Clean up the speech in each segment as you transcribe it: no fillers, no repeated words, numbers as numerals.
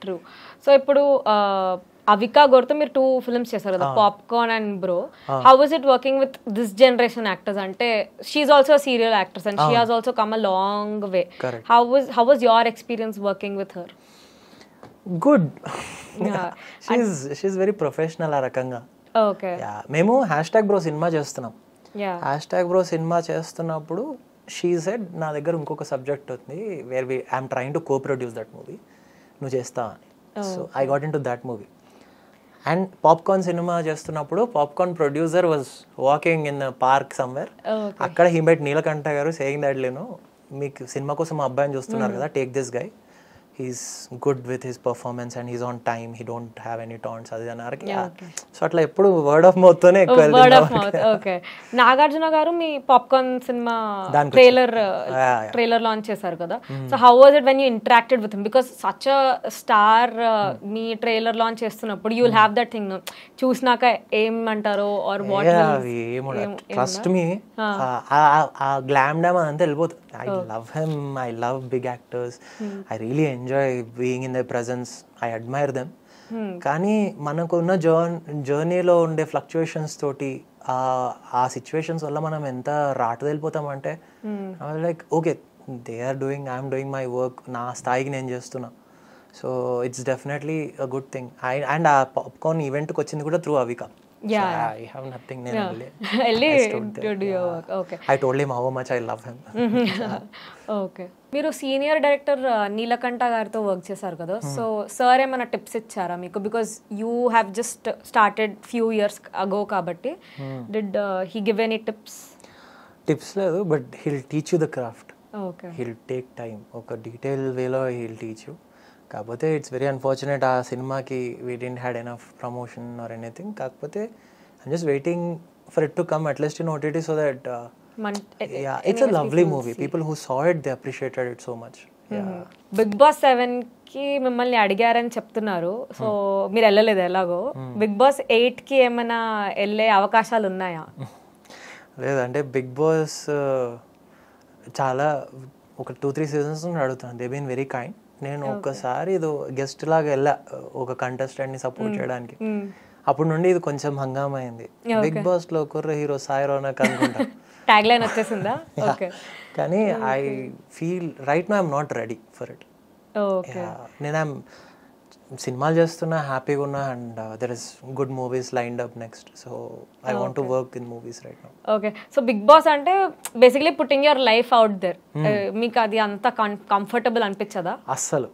True. So ఇప్పుడు అవికా గౌర్తో మీరు 2 films చేశారు కదా, popcorn and bro. How was it working with this generation actors? అంటే she's also serial actors and she has also come a long way. How was your experience working with her? Good. She's very professional ఆ రకంగా. Okay. మేము #bro సినిమా చేస్తున్నాం. #bro సినిమా చేస్తున్నప్పుడు she said నా దగ్గర ఇంకొక సబ్జెక్ట్ ఉంది where I'm trying to co-produce that movie, నువ్వు చేస్తావా అని. So I got in to that movie. And popcorn సినిమా చేస్తున్నప్పుడు popcorn producer was walking in park somewhere. అక్కడ he met Neelakanta garu saying that మీకు సినిమా కోసం మా అబ్బాయిని చూస్తున్నారు కదా, take this guy, he's good with his performance and he's on time, he don't have any taunts అది అన్నారు. సో అట్లా ఎప్పుడు వర్డ్ ఆఫ్ మౌత్ తోనే ఎక్కువ word of mouth. Okay. Nagarjuna garu మీ పాప్కార్న్ సినిమా ట్రైలర్ లాంచ్ చేశారు కదా, so how was it when you interacted with him? Because such a star మీ ట్రైలర్ లాంచ్ చేస్తున్నప్పుడు you will have that thing, చూసినాక ఏమంటారో ఆర్ వాట్ ట్రస్ట్ మీ ఆ glam dam అదంతా వెళ్ళిపోతుంది. I love him, I love big actors, I really enjoy being in their presence, I admire them. కానీ మనకున్న జర్నీలో ఉండే ఫ్లక్చుయేషన్స్ తోటి ఆ సిచ్యువేషన్స్ వల్ల మనం ఎంత రాటు వెళ్ళిపోతామంటే like okay they are doing, I'm doing my work, నా స్థాయికి నేను చేస్తున్నా. So it's definitely a good thing. And ఆ పాప్కార్న్ ఈవెంట్కి వచ్చింది కూడా through Avika. Yeah, I have nothing. I told him how much I love him. Okay. మీరు senior director Neelakantha గారితో వర్క్ చేశారు కదా, సో సార్ ఏమైనా టిప్స్ ఇచ్చారా మీకు? Because you have just started few years ago కాబట్టి did he give any tips? Tips లేదు, but he'll teach you the craft. Okay. He'll take time, ఒక డీటెయిల్ వేలో హీల్ టీచ్ యూ. కాకపోతే it's very unfortunate ఆ సినిమాకి we didn't had enough promotion or anything. కాకపోతే I'm just waiting for it to come at least in OTT so that it's a lovely movie. People who saw it they appreciated it so much. Bigg Boss 7 కి మిమ్మల్ని అడిగారని చెప్తున్నారు, so మీరు వెళ్ళలేదు ఎలాగో. Big boss 8 కి ఏమైనా వెళ్ళే అవకాశాలు ఉన్నాయా? లేదంటే బిగ్ బాస్ చాలా ఒక 2-3 సీజన్స్ అడుగుతాను. They been very kind. నేను ఒక్కసారి ఇది గెస్ట్ లాగా వెళ్ళా ఒక కంటెస్టెంట్ ని సపోర్ట్ చేయడానికి. అప్పటి నుండి ఇది కొంచెం హంగామా అయింది. బిగ్ బాస్ లో కుర్ర హీరో సాయి రోనక్ అనుకుంటా ట్యాగ్ లైన్ వచ్చేసిందా? ఓకే. కానీ I feel right now I'm not ready for it. నేను సినిమాలు చేస్తున్నా, హ్యాపీగా ఉన్నా, and there is good movies lined up next. So I want to work in movies right now. Okay. So Bigg Boss అంటే basically putting your life out there. మీకు అది అంత comfortable అనిపించదా? అస్సలు.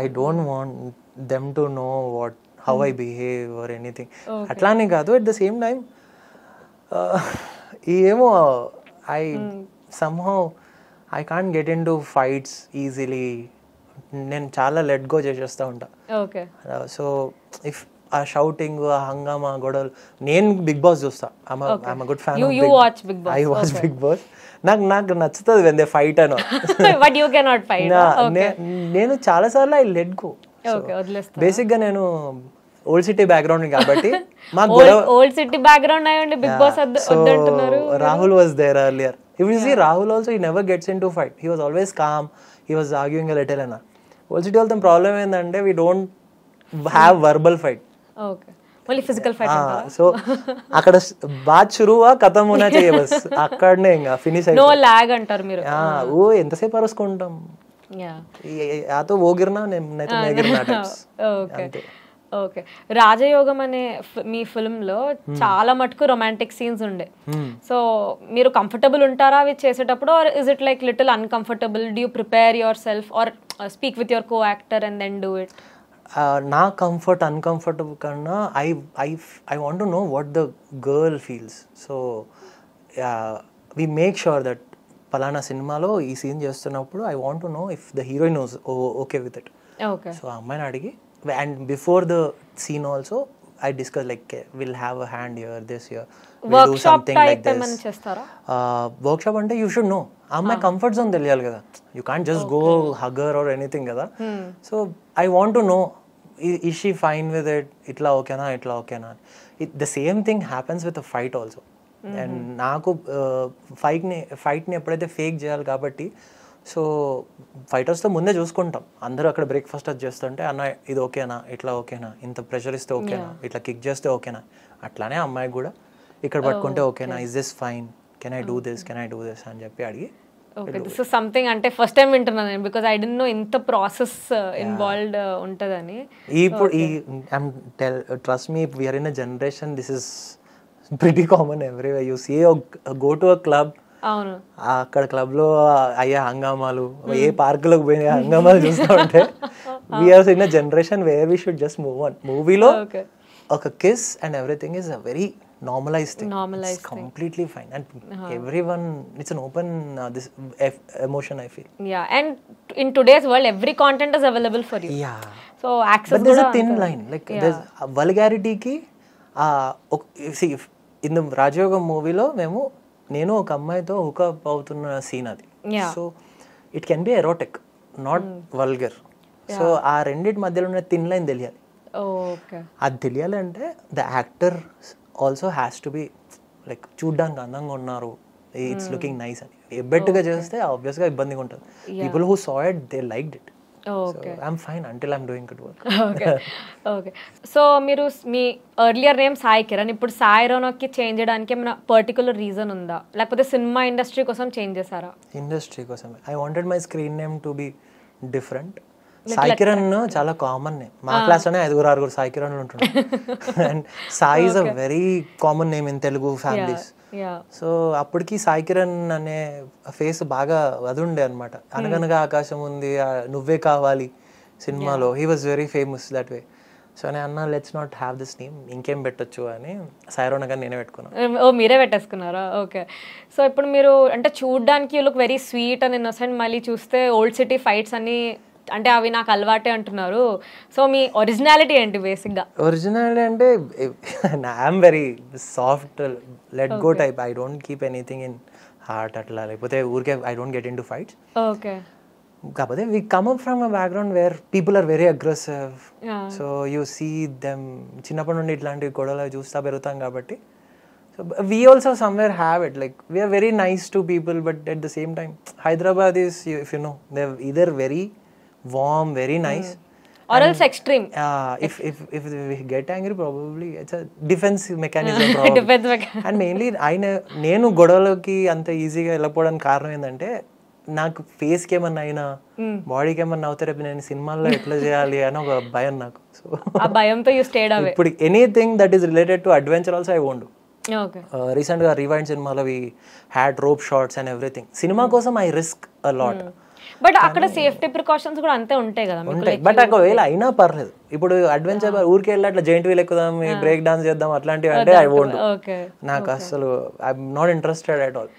I don't want them to know what how I behave or anything. అట్లానే కాదు, at the same time ఏమో I somehow I can't get into fights easily. నేను చాలా లెట్ గో చేసేస్తూ ఉంటా. సో ఇఫ్ ఆ షౌటింగ్, ఆ హంగామా, గొడవలు, నేను బిగ్ బాస్ చూస్తా. I'm good fan. I watch Bigg Boss. నాకు నచ్చుతుంది వెన్ దే ఫైట్ అని. నేను చాలా సార్లు ఐ లెట్ గో. బేసిక్ గా నేను ఓల్డ్ సిటీ బ్యాక్గ్రౌండ్ కాబట్టి Rahul was there earlier. If you see Rahul also, he never gets into fight. He was always calm. He was arguing a little and all. Old City all the problem ఏంటంటే we don't have verbal fight. Okay. Only physical fight. So అక్కడ bath షురువా ఖతం హోనా चाहिए bus. అక్కడనే ఇంకా finish అయిపోయింది. No lag అంటారు మీరు. ఓ ఎంతసేపు అరుచుకుంటాం. యా తో वो गिरना नहीं तो मैं गिरना टाइప్స్. ఓకే. ఓకే. రాజయోగం అనే మీ ఫిల్మ్ లో చాలా మటుకు రొమాంటిక్ సీన్స్ ఉండే. సో మీరు కంఫర్టబుల్ ఉంటారా అవి చేసేటప్పుడు, or is it like little uncomfortable? Do you prepare yourself or speak with your co actor and then do it? నా కంఫర్ట్ అన్కంఫర్టబుల్ కన్నా I want to know what the girl feels. So we make sure that పలానా సినిమాలో ఈ scene చేస్తున్నప్పుడు I want to know if the heroine okay with it. Okay. So ఆ అమ్మాయిని అడిగి, and before the scene also I discuss like we'll have a hand here, this here, we'll do something like this. Workshop ante you should know amma comfort zone teliyali kada. You can't just go hug her or anything kada. So I want to know, is she fine with it? Itla okay na. The same thing happens with a fight also. And naaku fight ni eppudaithe fake cheyali kabatti, so ఫైటర్స్తో ముందే చూసుకుంటాం, అందరూ అక్కడ breakfast అది చేస్తుంటే అన్న ఇది ఓకేనా, ఇట్లా ఓకేనా, ఇంత ప్రెషర్ ఇస్తే ఓకేనా, ఇట్లా కిక్ చేస్తే ఓకేనా, అట్లానే అమ్మాయికి కూడా ఇక్కడ పట్టుకుంటే ఓకేనా, is this fine, can I do this అని చెప్పి అడిగి. ఓకే, దిస్ ఇస్ సంథింగ్ అంటే ఫస్ట్ టైం వింటున్నాను నేను, బికాజ్ ఐ డోంట్ నో ఇంత ప్రాసెస్ ఇన్వాల్వ్డ్ ఉంటుందని. ఇప్పుడు trust me, we're in a generation, this is pretty common everywhere. You see go to a club, అవును, అక్కడ క్లబ్ లో అయ్యే హంగామాలు, ఏ పార్క్ లోకి పోయిన హంగామాలు చూస్తూ ఉంటే we are in a generation where we should just move on. మూవీలో ఒక kiss and everything is a very normalized thing. It's completely fine, and everyone, it's an open this emotion, I feel. Yeah, and in today's world every content is available for you. Yeah, so access, but there's a thin line, like there's vulgarity ki see in the Rajayogam movie lo memu nenu oka ammayito hookup avutuna scene adi. So it can be erotic, not vulgar. So aa rendit madhyalo unna thin line teliyali. Okay, అది తెలియాలంటే the actor also has to be like చూడ్డానికి అందంగా ఉన్నారు, it's looking nice అని. ఎబ్బెట్టుగా చేస్తే ఆబ్వియస్గా ఇబ్బందిగా ఉంటుంది. People who saw it they liked it. I'm fine until I'm doing good work. Okay, so మీరు మీ ఎర్లియర్ నేమ్ సాయి కిరణ్, ఇప్పుడు సాయి రోనక్కి చేంజ్ చేయడానికి ఏమైనా పర్టికులర్ రీజన్ ఉందా, లేకపోతే సినిమా ఇండస్ట్రీ కోసం చేంజ్ చేశారా? ఇండస్ట్రీ కోసం I wanted my screen name to be different. Sai Kiran చాలా కామన్ నేమ్, మా క్లాస్ లోనే 5-6 సాయి కిరణ్ ఉంటుండే. And Sai is a very common name in Telugu families. So అప్పటికి సాయి కిరణ్ అనే ఫేస్ బాగా అది ఉండే అనమాట. అనగనగా ఆకాశం ఉంది, నువ్వే కావాలి సినిమాలో he was very famous that way. So నేను అన్నా let's not have this name, ఇంకేం పెట్టొచ్చు అని సాయి రోనక్ అని నేనే పెట్టుకున్నాను. ఓ, మీరే పెట్టేసుకున్నారా? ఓకే, సో ఇప్పుడు మీరు అంటే చూడడానికి you look very sweet and innocent, మళ్ళీ చూస్తే ఓల్డ్ సిటీ ఫైట్స్ అన్ని అంటే అవి నాకు అలవాటే అంటున్నారు. సో మీ ఒరిజినాలిటీ ఏంటి బేసిక్గా? ఒరిజినాలిటీ అంటే I'm very soft let go type. I don't keep anything in heart అట్లా, లేకపోతే ఊరికే I don't get into fights. Okay, కాకపోతే we come up from a background where people are very aggressive. So you see them, చిన్నప్పటి నుండి ఇట్లాంటి గొడవలు చూస్తా పెరుగుతాం కాబట్టి. So we also somewhere have it, like we are very nice to people, but at the same time Hyderabad is, if you know, they're either very warm, very nice, or else extreme. If we get angry, probably it's a defense mechanism probably. Defense mechanism. And mainly నేను గొడవలకి అంత ఈజీగా వెళ్ళకపోవడానికి కారణం ఏంటంటే, నాకు ఫేస్కి ఏమన్నా అయినా, బాడీకి ఏమన్నా అవుతారే, నేను సినిమాల్లో ఎట్లా చేయాలి అని ఒక భయం నాకు. సో ఆ భయంతో యూ స్టేడ్ అవే. ఇప్పుడు anything that is related to adventure also I won't do. Recent గా రివైండ్ సినిమాలో we had rope shots and everything. సినిమా కోసం I risk a lot. But అక్కడ సేఫ్టీ ప్రికాషన్స్ కూడా అంతే ఉంటాయి కదా? ఉంటాయి, బట్ ఒకవేళ అయినా పర్లేదు. ఇప్పుడు అడ్వెంచర్ ఊరికి వెళ్ళి అట్లా జైంట్ వీల్ ఎక్కుదాం, బ్రేక్ డాన్స్ చేద్దాం అట్లాంటివి అంటే ఐ వోంట్. నాకు అసలు I'm not interested at all.